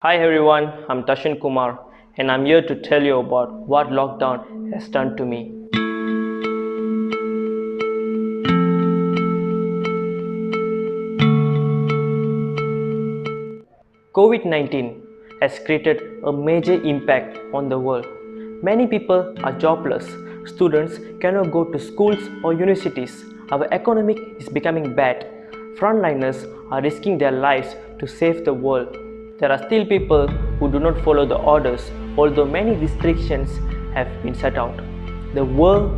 Hi everyone, I'm Tashin Kumar and I'm here to tell you about what lockdown has done to me. COVID-19 has created a major impact on the world. Many people are jobless, students cannot go to schools or universities, our economy is becoming bad, frontliners are risking their lives to save the world. There are still people who do not follow the orders, although many restrictions have been set out. The world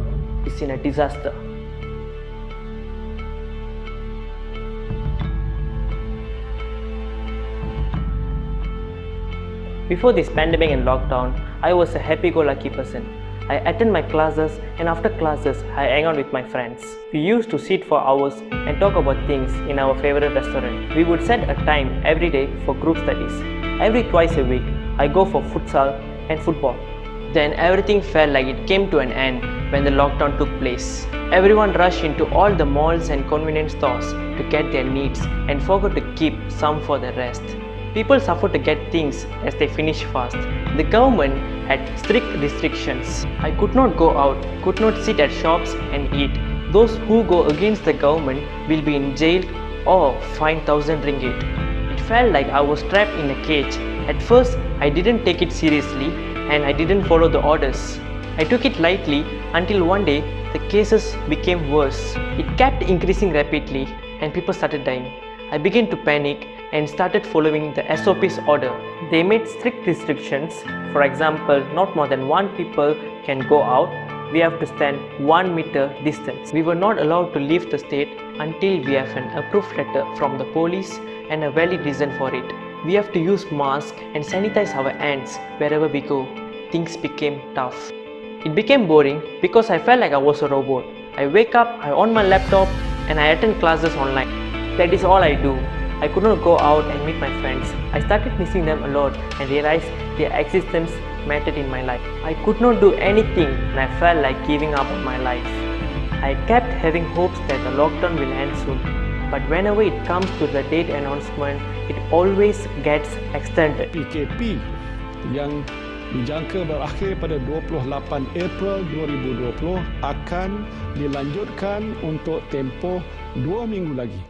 is in a disaster. Before this pandemic and lockdown, I was a happy-go-lucky person. I attend my classes and after classes, I hang out with my friends. We used to sit for hours and talk about things in our favorite restaurant. We would set a time every day for group studies. Every twice a week, I go for futsal and football. Then everything felt like it came to an end when the lockdown took place. Everyone rushed into all the malls and convenience stores to get their needs and forgot to keep some for the rest. People suffered to get things as they finished fast. The government had strict restrictions. I could not go out, could not sit at shops and eat. Those who go against the government will be in jail or fined 1000 ringgit. It felt like I was trapped in a cage. At first, I didn't take it seriously and I didn't follow the orders. I took it lightly until one day the cases became worse. It kept increasing rapidly and people started dying. I began to panic and started following the SOP's order. They made strict restrictions. For example, not more than one people can go out. We have to stand 1 meter distance. We were not allowed to leave the state until we have an approved letter from the police and a valid reason for it. We have to use masks and sanitize our hands wherever we go. Things became tough. It became boring because I felt like I was a robot. I wake up, I on my laptop and I attend classes online. That is all I do. I could not go out and meet my friends. I started missing them a lot and realized their existence mattered in my life. I could not do anything and I felt like giving up on my life. I kept having hopes that the lockdown will end soon. But whenever it comes to the date announcement, it always gets extended. PKP yang dijangka berakhir pada 28 April 2020 akan dilanjutkan untuk tempoh 2 minggu lagi.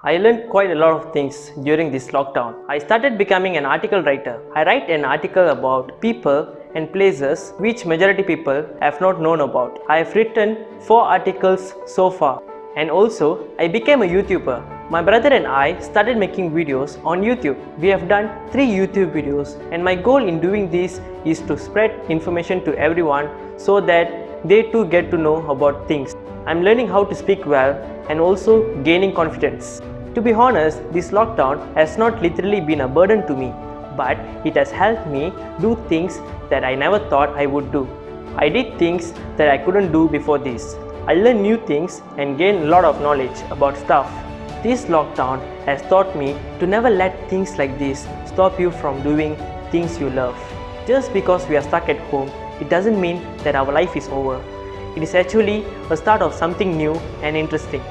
I learned quite a lot of things during this lockdown. I started becoming an article writer. I write an article about people and places which majority people have not known about. I have written 4 articles so far. And also, I became a YouTuber. My brother and I started making videos on YouTube. We have done 3 YouTube videos and my goal in doing this is to spread information to everyone so that they too get to know about things. I'm learning how to speak well and also gaining confidence. To be honest, this lockdown has not literally been a burden to me, but it has helped me do things that I never thought I would do. I did things that I couldn't do before this. I learned new things and gained a lot of knowledge about stuff. This lockdown has taught me to never let things like this stop you from doing things you love. Just because we are stuck at home, it doesn't mean that our life is over. It is actually a start of something new and interesting.